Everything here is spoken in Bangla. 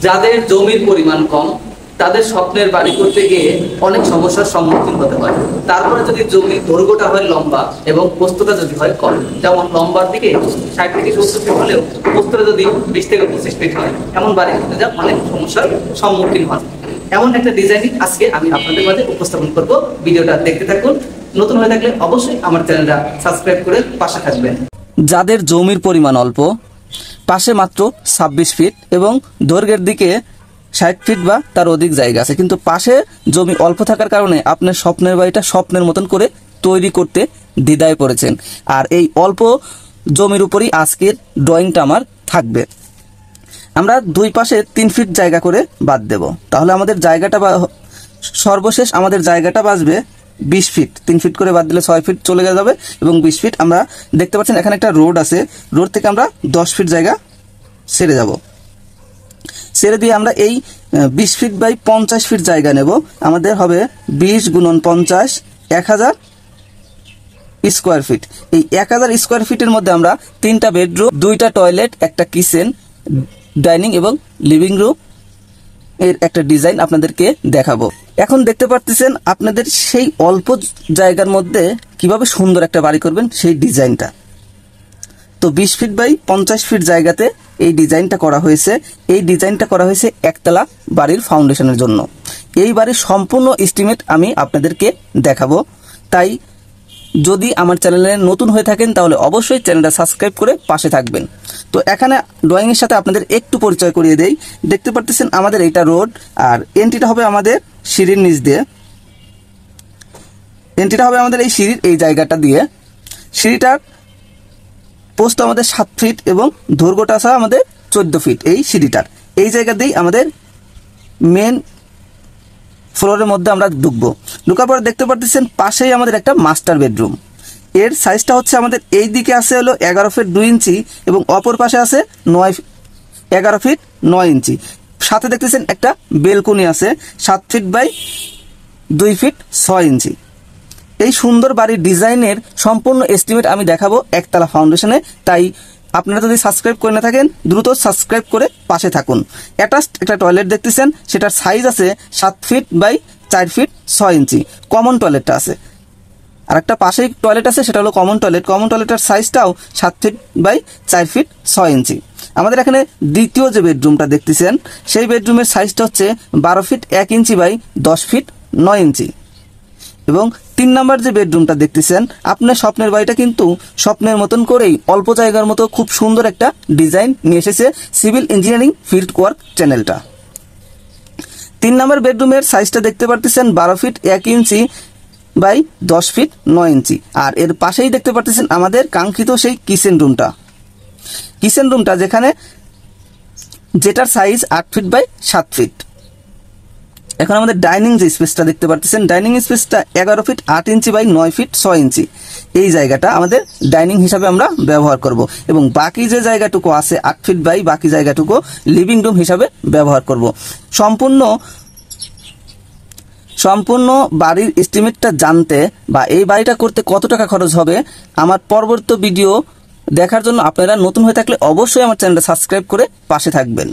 যাদের জমির পরিমাণ কম তাদের স্বপ্নের বাড়ি করতে গিয়ে অনেক সমস্যার সম্মুখীন হতে হয়। তারপরে যদি জমির দৈর্ঘ্যটা হয় লম্বা এবং প্রস্থটা যদি হয় কম, যেমন লম্বার দিকে 60 থেকে 70 ফিট হলেও প্রস্থটা যদি 20 থেকে 25 ফিট হয়, এমন বাড়ি করতে যা অনেক সমস্যার সম্মুখীন হয়। এমন একটা ডিজাইনিং আজকে আমি আপনাদের মাঝে উপস্থাপন করব। ভিডিওটা দেখতে থাকুন। নতুন হয়ে থাকলে অবশ্যই আমার চ্যানেলটা সাবস্ক্রাইব করে পাশে থাকবেন। যাদের জমির পরিমাণ অল্প, পাশে মাত্র 26 ফিট এবং দৈর্ঘ্যের দিকে 60 ফিট বা তার অধিক জায়গা আছে, কিন্তু পাশে জমি অল্প থাকার কারণে আপনার স্বপ্নের বাড়িটা স্বপ্নের মতন করে তৈরি করতে দ্বিধায় পড়েছেন। আর এই অল্প জমির উপরই আজকের ড্রয়িংটা আমার থাকবে। আমরা দুই পাশে 3 ফিট জায়গা করে বাদ দেব, তাহলে আমাদের জায়গাটা সর্বশেষ আমাদের জায়গাটা বাঁচবে 20 ফিট। 3 ফিট করে বাদ দিলে 6 ফিট চলে যাবে এবং 20 ফিট আমরা দেখতে পাচ্ছেন এখানে একটা রোড আছে, রোড থেকে আমরা 10 ফিট জায়গা ছেড়ে যাব। ছেড়ে দিয়ে আমরা এই 20 ফিট বাই 50 ফিট জায়গা নেব। আমাদের হবে 20 গুণন 50, 1000 স্কোয়ার ফিট। এই 1000 স্কোয়ার ফিটের মধ্যে আমরা 3টা বেডরুম, 2টা টয়লেট, একটা কিচেন, ডাইনিং এবং লিভিং রুম এর একটা ডিজাইন আপনাদেরকে দেখাবো। এখন দেখতে পাচ্ছেন আপনাদের সেই অল্প জায়গার মধ্যে কিভাবে সুন্দর একটা বাড়ি করবেন সেই ডিজাইনটা। তো 20 ফিট বাই 50 ফিট জায়গাতে এই ডিজাইনটা করা হয়েছে। এই ডিজাইনটা করা হয়েছে একতলা বাড়ির ফাউন্ডেশনের জন্য। এই বাড়ির সম্পূর্ণ এস্টিমেট আমি আপনাদেরকে দেখাবো। তাই যদি আমার চ্যানেলে নতুন হয়ে থাকেন তাহলে অবশ্যই চ্যানেলটা সাবস্ক্রাইব করে পাশে থাকবেন। তো এখানে ড্রয়িংয়ের সাথে আপনাদের একটু পরিচয় করিয়ে দেই। দেখতে পাচ্ছেন আমাদের এইটা রোড, আর এন্ট্রিটা হবে আমাদের সিঁড়ির নিচ দিয়ে। এন্ট্রিটা হবে আমাদের এই সিঁড়ির এই জায়গাটা দিয়ে। সিঁড়িটার পোস্ট আমাদের 7 ফিট এবং দৈর্ঘ্যটা আছে আমাদের 14 ফিট। এই সিঁড়িটার এই জায়গা দিয়েই আমাদের মেন ফ্লোরের মধ্যে আমরা ঢুকবো। ঢুকার পরে দেখতে পাচ্ছেন পাশেই আমাদের একটা মাস্টার বেডরুম। এর সাইজটা হচ্ছে আমাদের এই দিকে আছে হলো 11 ফিট 2 ইঞ্চি এবং অপর পাশে আছে 11 ফিট 9 ইঞ্চি। সাথে দেখতেছেন একটা বেলকনি আছে 7 ফিট বাই 2 ফিট 6 ইঞ্চি। এই সুন্দর বাড়ির ডিজাইনের সম্পূর্ণ এস্টিমেট আমি দেখাবো একতলা ফাউন্ডেশনে। তাই আপনারা যদি সাবস্ক্রাইব করে না থাকেন দ্রুত সাবস্ক্রাইব করে পাশে থাকুন। অ্যাটাচড একটা টয়লেট দেখতেছেন, সেটার সাইজ আছে 7 ফিট বাই 4 ফিট 6 ইঞ্চি। কমন টয়লেটটা আছে, আর একটা পাশেই টয়লেট আছে, সেটা হলো কমন টয়লেট। কমন টয়লেটের সাইজটাও 7 ফিট বাই 4 ফিট 6 ইঞ্চি। আমাদের এখানে দ্বিতীয় যে বেডরুমটা দেখতেছেন সেই বেডরুমের সাইজটা হচ্ছে 12 ফিট 1 ইঞ্চি বাই 10 ফিট 9 ইঞ্চি। এবং 3 নাম্বার যে বেডরুমটা দেখতেছেন, আপনার স্বপ্নের বাড়িটা কিন্তু স্বপ্নের মতন করেই অল্প জায়গার মতো খুব সুন্দর একটা ডিজাইন নিয়ে এসেছে সিভিল ইঞ্জিনিয়ারিং ফিল্ড ওয়ার্ক চ্যানেলটা। 3 নাম্বার বেডরুমের সাইজটা দেখতে পাচ্ছেন 12 ফিট 1 ইঞ্চি বাই 10 ফিট 9 ইঞ্চি। আর এর পাশেই দেখতে পাচ্ছেন আমাদের কাঙ্ক্ষিত সেই কিচেন রুমটা। কিচেন রুমটা যেটার সাইজ 8 ফিট বাই 7 ফিট। এখন আমাদের ডাইনিং যে স্পেসটা দেখতে পাচ্ছেন, ডাইনিং স্পেসটা 11 ফিট 8 ইঞ্চি বাই 9 ফিট 6 ইঞ্চি। এই জায়গাটা আমাদের ডাইনিং হিসাবে আমরা ব্যবহার করব এবং বাকি যে জায়গাটুকু আছে 8 ফিট বাই বাকি জায়গাটুকু লিভিং রুম হিসাবে ব্যবহার করব। সম্পূর্ণ বাড়ির এস্টিমেটটা জানতে বা এই বাড়িটা করতে কত টাকা খরচ হবে আমার পরবর্তী ভিডিও দেখার জন্য আপনারা নতুন হয়ে থাকলে অবশ্যই আমার চ্যানেলটা সাবস্ক্রাইব করে পাশে থাকবেন।